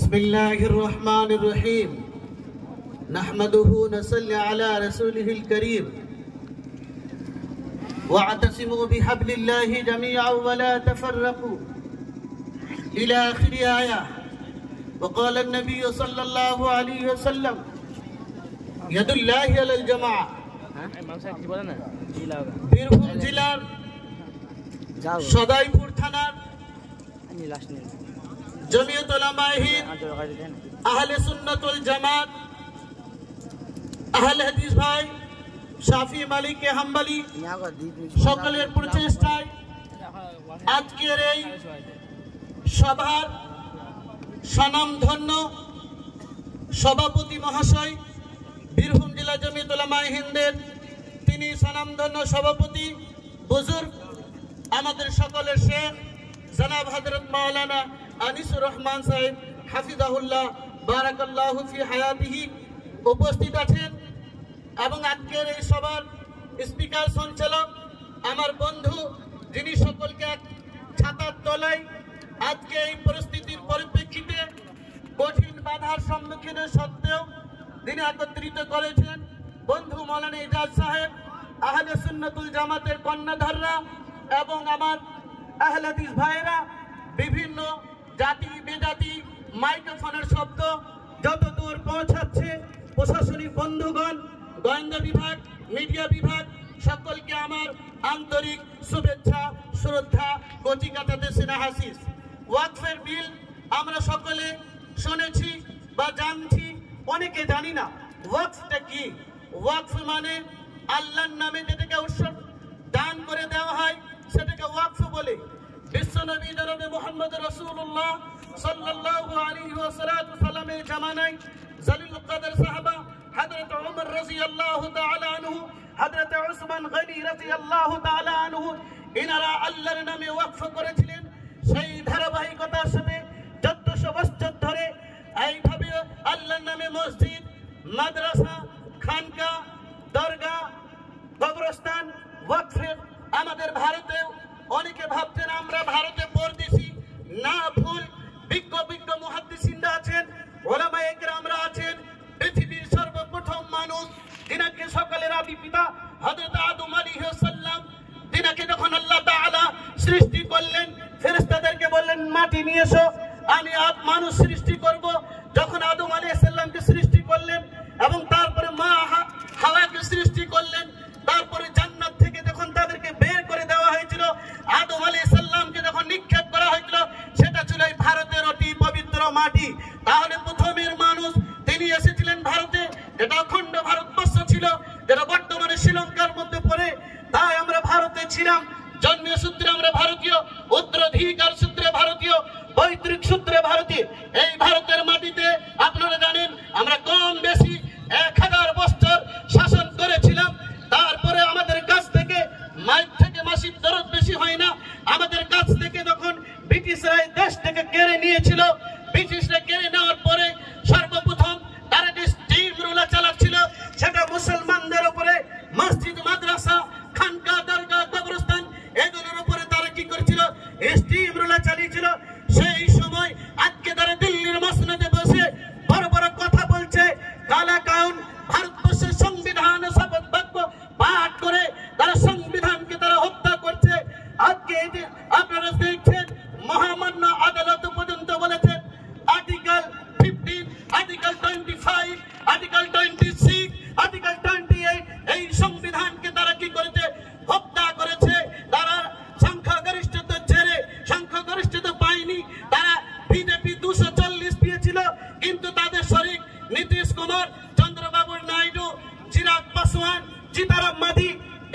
بسم الله الرحمن الرحيم نحمده ونصلي على رسوله الكريم واعتصموا بحبل الله جميعا ولا تفرقوا إلى آخر آية وقال النبي صلى الله عليه وسلم يد الله على الجماعة বীরভূম জেলার সদাইপুর থানার জমিয়ত উলামায়ে হিন্দ আহলে সুন্নাত ওয়াল জামাত আহলে হাদিস ভাই শাফি মালিকি হাম্বলি সকলের প্রচেষ্টায় আজকের এই সভার স্বনামধন্য সভাপতি মহাশয় বীরভূম জেলা জমিয়ত উলামায়ে হিন্দের তিনি স্বনামধন্য সভাপতি বুজুর্গ আমাদের সকলের শেখ জনাব হযরত মাওলানা আনিসুর রহমান সাহেব হাফিজাহুল্লাহ বারাকাল্লাহু ফি হায়াতিহি উপস্থিত আছেন এবং আজকের এই সভার স্পিকার সঞ্চালক আমার বন্ধু যিনি সকলকে এক ছাতার তলায় আজকে এই পরিস্থিতির পরিপ্রেক্ষিতে কঠিন বাধার সম্মুখীন সত্ত্বেও তিনি একত্রিত করেছেন বন্ধু মাওলানা ইজাজ সাহেব আহলে সুন্নাতুল জামাতের কর্ণধাররা এবং আমার আহলে হাদিস ভাইরা বিভিন্ন জাতি বেজাতি মাইক্রোফোনের শব্দ যত দূর পৌঁছাচ্ছে প্রশাসনিক বন্ধুগণ গোয়েন্দা বিভাগ মিডিয়া বিভাগ সকলকে আমার আন্তরিক শুভেচ্ছা শ্রদ্ধা কচি কাটাতে স্নেহ আশিস ওয়াকফের বিল আমরা সকলে শুনেছি বা জানছি অনেকে জানি না ওয়াকফটা কি ওয়াকফ মানে আল্লাহর নামে যেটাকে উৎসর্গ দান করে দেওয়া হয় সেটাকে ওয়াকফ বলে বিশ্বনবী জনাব মুহাম্মদ রাসূলুল্লাহ সাল্লাল্লাহু আলাইহি ওয়াসাল্লামের জামানায় জালিলুল কদর সাহাবা হযরত ওমর রাদিয়াল্লাহু তাআলা আনহু হযরত উসমান গনি রাদিয়াল্লাহু তাআলা আনহু ইনারা আল্লাহর নামে ওয়াকফ করেছিলেন সেই ধারাবাহিকতার সাথে 1400 বছর ধরে এইভাবে আল্লাহর নামে মসজিদ মাদ্রাসা খানকা দরগা কবরস্থান ওয়াকফের আমাদের ভারতেও অনেকে ভাবছেন আমরা ভারতে পরদেশী না ভুল বিজ্ঞ বিজ্ঞ মুহাদ্দিসিনরা আছেন উলামায়ে কেরামরা আছেন পৃথিবীর সর্বপ্রথম মানুষ যিনাকে সকলের আদি পিতা হযরত আদম আলাইহিস সালাম যিনাকে যখন আল্লাহ তাআলা সৃষ্টি করলেন ফেরেশতাদেরকে বললেন মাটি নিয়ে এসো আমি মানুষ সৃষ্টি করব যখন আদম আলাইহিস সালামকে সৃষ্টি করলেন এবং তারপরে মা হাওয়াকে সৃষ্টি করলেন তারপরে জান্নাত থেকে যখন তাদেরকে বের করে দেওয়া হয়েছিল আদম আলাইহিস সালামকে যখন নিক্ষেপ করা হয়েছিল সেটা ছিল এই ভারতের অতি পবিত্র মাটি তাহলে প্রথমের মানুষ তিনি এসেছিলেন ভারতে যেটা অখণ্ড ভারতবর্ষ ছিল যেটা বর্তমানে শ্রীলঙ্কার মধ্যে পড়ে তাই আমরা ভারতে ছিলাম জন্মের সূত্রে আমরা ভারতীয় উত্তরাধিকার সূত্রে ভারতীয় পৈতৃক সূত্রে ভারতীয় এই ভারতের মাটিতে আপনারা জানেন আমরা কম বেশি 1000 বছর শাসন করেছিলাম তারপরে আমাদের কাছ থেকে মাইক থেকে মাসির দরদ বেশি হয় না আমাদের কাছ থেকে যখন ব্রিটিশরা এই দেশ থেকে কেড়ে নিয়েছিল ব্রিটিশরা কেড়ে নেওয়ার পরে সর্বপ্রথম তারা যে স্টিম রুলার চালাচ্ছিল সেটা মুসলমানদের উপরে মসজিদ মাদ্রাসা খানকা দরগা কবরস্থান এগুলোর উপরে তারা কি করেছিল স্টিম রুলার চালিয়েছিল সেই সময় আজকে তারা দিল্লির মসনদে বসে বড় বড় কথা বলছে কালা কাউন ভারতবর্ষের সংবিধান শপথ বাক্য পাঠ করে তারা সংবিধানকে তারা হত্যা করছে আজকে এই যে আপনারা দেখছেন মহামান্য আদালত পর্যন্ত বলেছেন আর্টিকেল 15 আর্টিকেল 25 আর্টিকেল 26 আর্টিকেল 28 এই সংবিধানকে তারা কি করেছে হত্যা করেছে তারা সংখ্যাগরিষ্ঠতার জেরে সংখ্যাগরিষ্ঠতা পায়নি তারা বিজেপি 240 পেয়েছিল কিন্তু তাদের শরিক নীতিশ কুমার চন্দ্রবাবু নাইডু চিরাগ পাসওয়ান সীতারাম মাঝি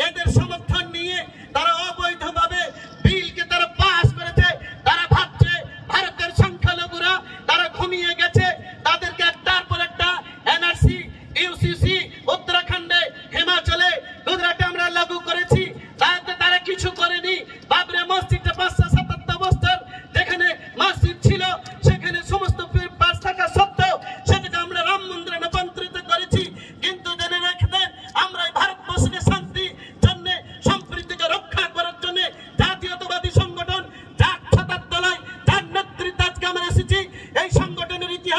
এদের সমর্থন নিয়ে তারা অবৈধভাবে বিলকে তারা পাস করেছে তারা ভাবছে ভারতের সংখ্যালঘুরা তারা ঘুমিয়ে গেছে তাদেরকে একটার পর একটা এনআরসি ইউসিসি উত্তরাখণ্ডে হিমাচলে গুজরাটে আমরা লাগু করেছি তাতে তারা কিছু করেনি বাবরি মসজিদে 577 বছর যেখানে মসজিদ ছিল সেখানে সমস্ত পাস থাকা সত্ত্বেও সেটাকে আমরা রাম মন্দিরে রূপান্তরিত করেছি কিন্তু জেনে রাখবেন আমরা ভারতবর্ষকে শান্তি জন্য সম্প্রীতিকে রক্ষা করার জন্য জাতীয়তাবাদী সংগঠন যার ছাতার তলায় যার নেতৃত্বে আজকে আমরা এসেছি এই সংগঠনের ইতিহাস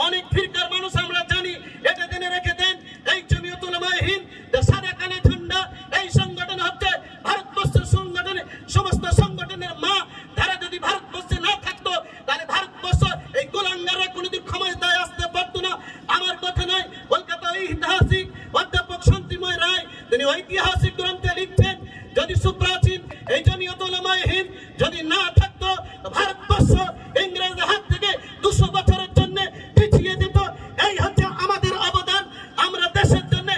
অনেক ফিরকার মানুষ আমরা জানি, এটা জেনে রেখে দেন এই জমিয়ত উলামায়ে হিন্দ যে সাদা কালো ঝান্ডা, এই সংগঠন হচ্ছে ভারতবর্ষের সংগঠনে সমস্ত সংগঠনের মা। তারা যদি ভারতবর্ষে না থাকতো তাহলে ভারতবর্ষ এই গোলাঙ্গাররা কোনোদিন ক্ষমতায় আসতে পারতো না। আমার কথা নয়, কলকাতা ঐতিহাসিক অধ্যাপক শান্তিময় রায় তিনি ঐতিহাসিক গ্রন্থে লিখছেন, যদি সুপ্রাচীন এই জমিয়ত উলামায়ে হিন্দ যদি না থাকতো ভারতবর্ষ ইংরেজদের হাত থেকে 200 বছরের জন্য পিছিয়ে যেত। এই হচ্ছে আমাদের অবদান আমরা দেশের জন্য।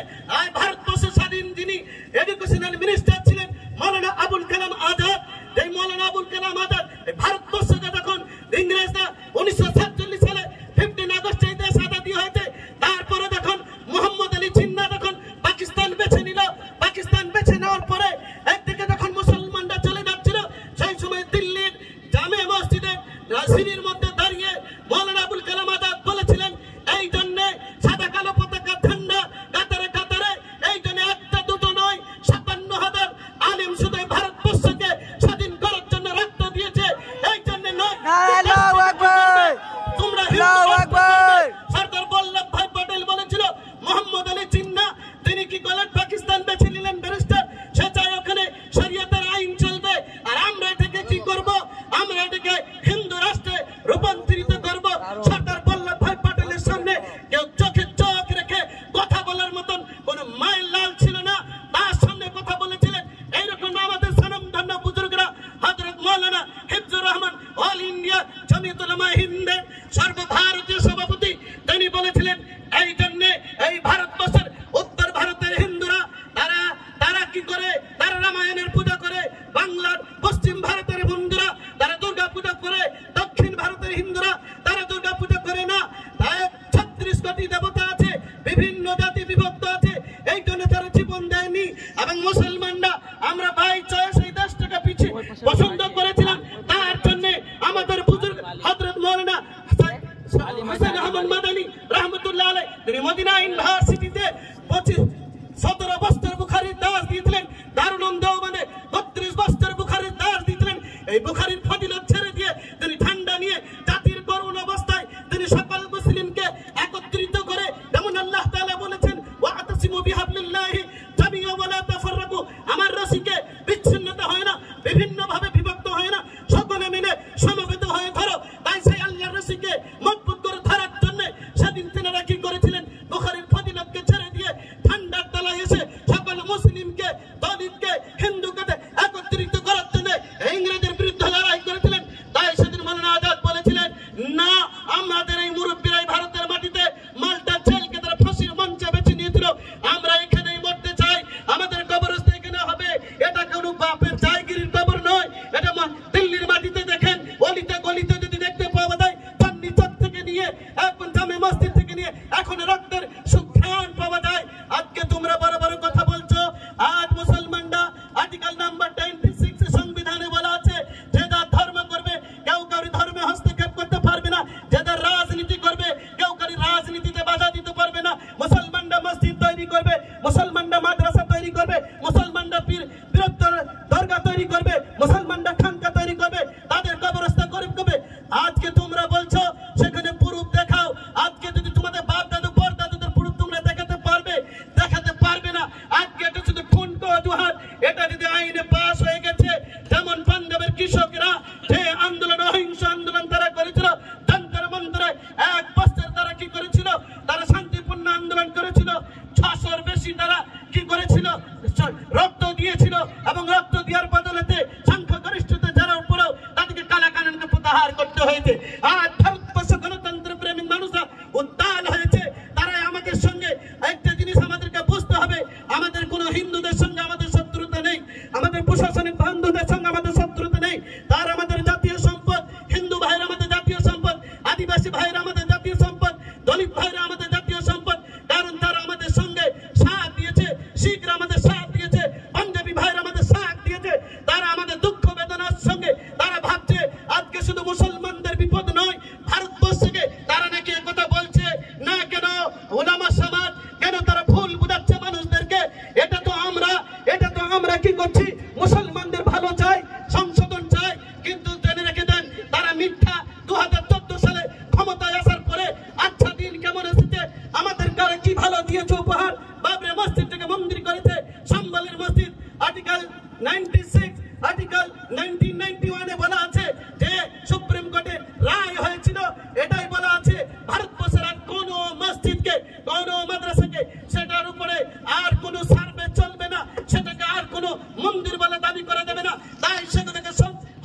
ভারতবর্ষের স্বাধীন যিনি এডুকেশনাল মিনিস্টার ছিলেন মৌলানা আবুল কালাম আজাদ, এই মৌলানা আবুল কালাম আজাদ ভারতবর্ষকে যখন ইংরেজরা 1947 সালে 15 আগস্ট এই দেশ আজাদি হয়েছে, তারপরে যখন মোহাম্মদ আলী জিন্নাহ যখন পাকিস্তান বেছে নিল, পাকিস্তান বেছে নেওয়ার পরে একদিকে যখন মুসলমানরা চলে যাচ্ছিল, সেই সময় দিল্লির জামে মসজিদে রাজধানীর মধ্যে দাঁড়িয়ে মৌলানা আবুল কালাম আজাদ বলেছিলেন, এই জন্য সাদা কালো পতাকা ঝান্ডা কাতারে কাতারে, এই জন্য একটা দুটো নয় 57,000 আলেম শুধু ভারতবর্ষকে স্বাধীন করার জন্য রক্ত দিয়েছে। এই জন্য নয় তোমরা সরদার বল্লভ ভাই পটেল বলেছিল মোহাম্মদ আলী জিন্নাহ তিনি কি করলেন, পাকিস্তান বেছে নিলেন ব্যারিস্টার, সে চায় ওখানে শরিয়তের আইন চলবে, আর আমরা এটাকে কি করব, আমরা এটাকে হিন্দু রাষ্ট্রে রূপান্তরিত করব। সরদার বল্লভ ভাই পটেলের সামনে কেউ চোখে চোখ রেখে কথা বলার মতন কোন মাইল লাল ছিল না, তার সামনে কথা বলেছিলেন। এইরকম আমাদের স্বনামধন্য বুজুর্গরা হযরত মাওলানা হিফজুর রহমান অল ইন্ডিয়া জমিয়ত উলামায়ে হিন্দের সর্বভারতীয় সভাপতি, তিনি বলেছিলেন এই জন্য এই ভারতবর্ষের উত্তর ভারতের হিন্দুরা তারা কি করে, তারা রামায়ণের পূজা করে, বাংলার পশ্চিম ভারতের হিন্দুরা তারা দুর্গা পূজা করে, দক্ষিণ ভারতের হিন্দুরা তারা দুর্গা পূজা করে না। 36 কোটি দেবতা আছে, বিভিন্ন জাতি বিভক্ত আছে, এই জন্য তারা জীবন দেয়নি। এবং মুসলমানরা আমরা বাই চয়েস এই দেশটাকে পিছিয়ে পছন্দ করেছিলাম, তার জন্য আমাদের বুজুর্গ হযরত মাওলানা হাসান আহমদ মাদানী রাহমাতুল্লাহ আলাইহি তিনি মদিনা ইউনিভার্সিটিতে 17 বছর বুখারীর দাস দিয়েছিলেন, দারুল উলুম দেওবন্দে 32 বছর বুখারীর দাস দিয়েছিলেন। এই বুখারীর ফজিলত ছেড়ে দিয়ে তিনি ঠান্ডা নিয়ে জাতির করুণ অবস্থায় তিনি সকল মুসলিমকে একত্রিত করে, যেমন আল্লাহ তাআলা বলেছেন ওয়াতাসিমু বিহাবলিল্লাহি জামিআ ওয়া লা তাফাররাকু, আমার রশিকে বিচ্ছিন্নতা হয় না, বিভিন্ন ভাবে বিভক্ত হয় না, সকলে মিলে সমবেত হয়ে ধরো। তাই সেই আল্লাহর রশিকে মজবুত করে ধরার জন্য সেদিন তিনারা কি করেছিলেন, বুখারীর ফজিলতকে ছেড়ে দিয়ে ঠান্ডার তলায় এসে সকল মুসলিমকে দলিতকে হিন্দুকে একত্রিত করার জন্য ইংরেজের বিরুদ্ধে লড়াই করেছিলেন। তাই সেদিন মাওলানা আজাদ বলেছিলেন, না আমাদের এই মুরব্বীরাই ভারতের মাটিতে মাল্টা জেলকে তারা ফাঁসির মঞ্চে বেছে নিয়েছিল, আমরা এখানেই মরতে চাই, আমাদের কবরস্থান এখানে হবে। এটা কোনো বাপের জায়গিরির কবর নয়, এটা দিল্লির মাটিতে দেখেন অলিতে গলিতে যদি দেখতে পাওয়া যায়, চাঁদনী চক থেকে নিয়ে এখন জামে মসজিদ থেকে নিয়ে এখন রক্তের সুঘ্রাণ পাওয়া যায়। আজকে তোমরা বড় বড় কথা বলছো, আজ মুসলমানরা আর্টিকেল নাম্বার 26 সংবিধানে বলা আছে যে যার ধর্ম করবে কেউ কারো ধর্মে হস্তক্ষেপ করতে পারবে না, যে যার রাজনীতি করবে কেউ কারো রাজনীতিতে বাধা দিতে পারবে না। মুসলমানরা মসজিদ তৈরি করবে, মুসলমানরা মাদ্রাসা তৈরি করবে, মুসলমানরা বৃহত্তর দরগা তৈরি করবে, মুসলমানরা খানকা তৈরি করবে, তাদের কবরস্থান করবে। আজকে তোমরা বলছো সেখানে পুরুষ দেখাও, আজকে যদি তোমাদের বাপ দাদু পর দাদুদের পুরুষ তোমরা দেখাতে পারবে না। আজকে এটা শুধু ঠুনকো অজুহাত, এটা যদি আইনে পাস হয়ে গেছে, যেমন পাঞ্জাবের কৃষকরা যে আন্দোলন অহিংস আন্দোলন তারা করেছিল, যন্তর মন্তরে 1 বছর তারা কি করেছিল, তারা শান্তিপূর্ণ আন্দোলন করেছিল, 600-র বেশি তারা কি করেছিল, রক্ত দিয়েছিল, এবং রক্ত দেওয়ার বদলেতে সংখ্যাগরিষ্ঠতা যারা উপরেও তাদেরকে কালা কানুনকে প্রত্যাহার করতে হয়েছে। আজ ভারতবর্ষ গণতন্ত্র প্রেমী মানুষরা উত্তাল হয়েছে, তারাই আমাদের সঙ্গে একটা জিনিস আমাদেরকে বুঝতে হবে, আমাদের কোনো হিন্দুদের সঙ্গে আমাদের শত্রুতা নেই, আমাদের প্রশাসনিক বন্ধুদের সঙ্গে আমাদের শত্রুতা নেই, তার আমাদের জাতীয় সম্পদ, হিন্দু ভাইরা আমাদের জাতীয় সম্পদ, আদিবাসী ভাইরা আমাদের জাতীয় সম্পদ, দলিত ভাইরা আমাদের জাতীয় সম্পদ, কারণ তারা আমাদের সঙ্গে সাথ দিয়েছে, শিখরা আমাদের সাথ দিয়েছে, পাঞ্জাবি ভাইরা আমাদের সাথ দিয়েছে, তারা আমাদের দুঃখ বেদনার সঙ্গে তারা ভাবছে আজকে শুধু মুসলমানদের বিপদ নয়, ভারতবর্ষকে তারা নাকি কথা বলছে না কেন ওলামা সমাজ কেন তারা ভুল বুঝাচ্ছে মানুষদেরকে। এটা তো আমরা কি করছি, মুসলমানদের ভালো চাই, সংশোধন চাই, কিন্তু জেনে রেখে দেন তারা মিথ্যা 2014 সালে ক্ষমতায় কি ভালো দিয়েছে উপহার। বাবরি মসজিদটাকে মন্দির করেছে, সম্বলের মসজিদ। আর্টিকেল 96 আর্টিকেল 1991 বলা আছে যে সুপ্রিম কোর্টে রায় হয়েছিল, এটাই বলা আছে ভারতবর্ষের আর কোন মসজিদকে, কোন মাদ্রাসাকে সেটার উপরে আর কোন সার্ভে চলবে না, সেটাকে আর কোন মন্দির বলে দাবি করা যাবে না। তাই সেগুলোকে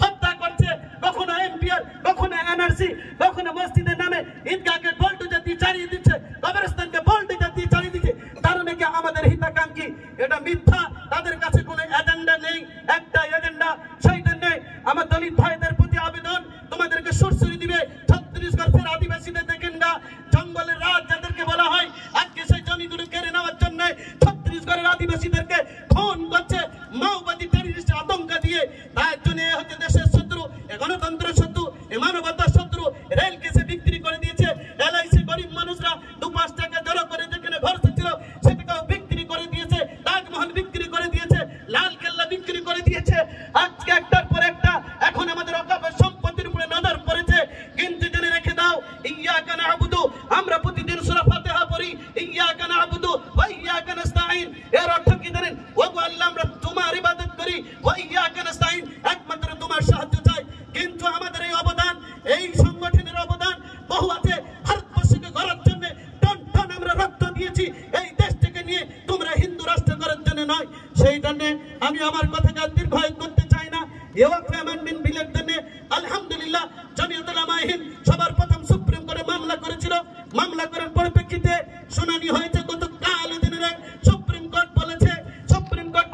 হত্যা করছে, কখনো এমপিআর, কখনো এনআরসি, কখনো মসজিদের নামে ঈদগাহকে বল্টুজা দিয়ে চালিয়ে দিচ্ছে, কবরস্থানকে বল্টুজা দিয়ে চালিয়ে দিচ্ছে। তার নাকি আমাদের হিতাকাঙ্ক্ষী, এটা মিথ্যা। তাদের কাছে কোনো এজেন্ডা নেই, একটা এজেন্ডা। সেই জন্য আমার দলিত ভাইদের প্রতি আবেদন, তোমাদেরকে সুরসুরি দিবে ছত্তিশগড়ের আদিবাসীদের। দেখেন না, জঙ্গলের রাজ যাদেরকে বলা হয়, আজকে সেই জমিগুলো কেড়ে নেওয়ার জন্য ছত্তিশগড়ের আদিবাসীদেরকে খুন করছে মাওবাদী টেররিস্ট আতঙ্ক দিয়ে। তার জন্য হচ্ছে দেশের শত্রু, গণতন্ত্রের শত্রু, মানবতার শত্রু। রেলকে সে বিক্রি করে দিয়েছে, এলআইসি গরিব মানুষরা 2-5 টাকা জড়ো করে যেখানে ভরসা ছিল সেটাকেও বিক্রি করে দিয়েছে, তাজমহল বিক্রি করে দিয়েছে, লাল কেল্লা বিক্রি করে দিয়েছে। আজকে একটার পর একটা এখন আমাদের অকাপের সম্পত্তির উপরে নজর পড়েছে। কিন্তু জেনে রেখে দাও, ইয়্যাকা না'বুদু, আমরা প্রতিদিন সূরা ফাতিহা পড়ি, ইয়্যাকা না'বুদু ওয়া ইয়্যাকা নাস্তাঈন। এর অর্থ কি জানেন? ওগো আল্লাহ, আমরা তোমার ইবাদত করি, ওয়া ইয়্যাকা নাস্তাঈন, একমাত্র তোমার সাহায্য চাই। কিন্তু আমাদের এই অবদান, এই সংগঠনের অবদান বহু আছে। ভারতবর্ষকে গড়ার জন্য টন টন আমরা রক্ত দিয়েছি, এই দেশটাকে নিয়ে তোমরা হিন্দু রাষ্ট্র করার জন্য নয়। সেই জন্য আমি আমার কথাকে দীর্ঘায়িত করতে চাই না। ওয়াকফ অ্যামেন্ডমেন্ট বিলের জন্য আলহামদুলিল্লাহ জমিয়ত উলামায়ে হিন্দ সবার প্রথম সুপ্রিম কোর্টে মামলা করেছিল। মামলা করার পরিপ্রেক্ষিতে শুনানি হয়েছে গতকাল দিনে। সুপ্রিম কোর্ট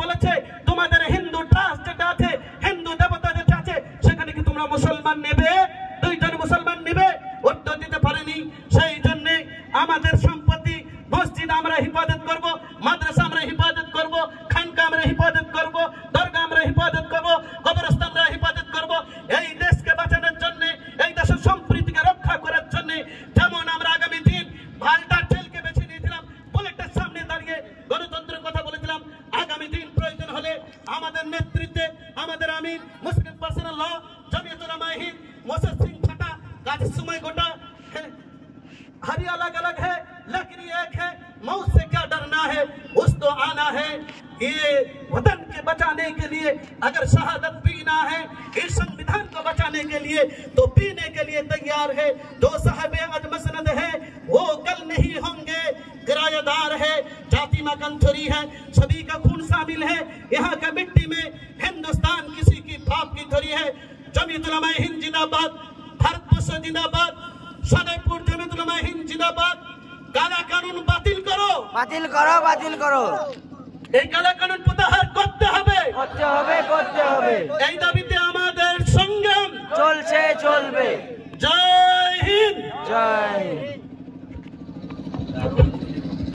বলেছে তোমাদের হিন্দু ট্রাস্ট যেটা আছে, হিন্দু দেবতা যেটা আছে, সেখানে কি তোমরা মুসলমান নেবে? 2 জন মুসলমান নেবে? উত্তর দিতে পারেনি। সেই জন্য আমাদের সম্পত্তি, মসজিদ আমরা হিফাজত করব, মাদ্রাসা আমরা হিফাজত করব, খানকা আমরা হিফাজত করব, দরগা আমরা হিফাজত করব, কবরস্থান আমরা হিফাজত করব। এই দেশকে বাঁচানোর জন্য, এই দেশের সম্প্রীতিকে রক্ষা করার জন্য, যেমন আমরা আগামী দিন ভাল্টার জেলকে বেছে নিয়েছিলাম, বুলেটের সামনে দাঁড়িয়ে গণতন্ত্রের কথা বলেছিলাম, আগামী দিন প্রয়োজন হলে আমাদের নেতৃত্বে আমাদের আমির মুসলিম পার্সোনাল ল জমিয়ত উলামায়ে হিন্দ মোসেস সিং ফাটা, কাজী সুমাই গোটা, हर अलग अलग है लेकिन एक है, मौत से क्या डरना है, उस तो आना है। ये वतन के बचाने के लिए अगर शहादत पीना है, इस संविधान को बचाने के लिए तो पीने के लिए तैयार है। जो साहिबे अज मसनद है वो कल नहीं होंगे, किराएदार है, जाति में कंथरी है, सभी का खून शामिल है। यहाँ के मिट्टी में हिंदुस्तान किसी की बाप की थरी है। जमीयत उलमाए हिंद जिंदाबाद, भारतवर्ष जिंदाबाद, सदैपुर जमीयत उलमाए हिंद जिंदाबाद। काला कानून बातिल करो, বাতিল করো, বাতিল করো। এই কালা কানুন প্রত্যাহার করতে হবে, করতে হবে, করতে হবে। এই দাবি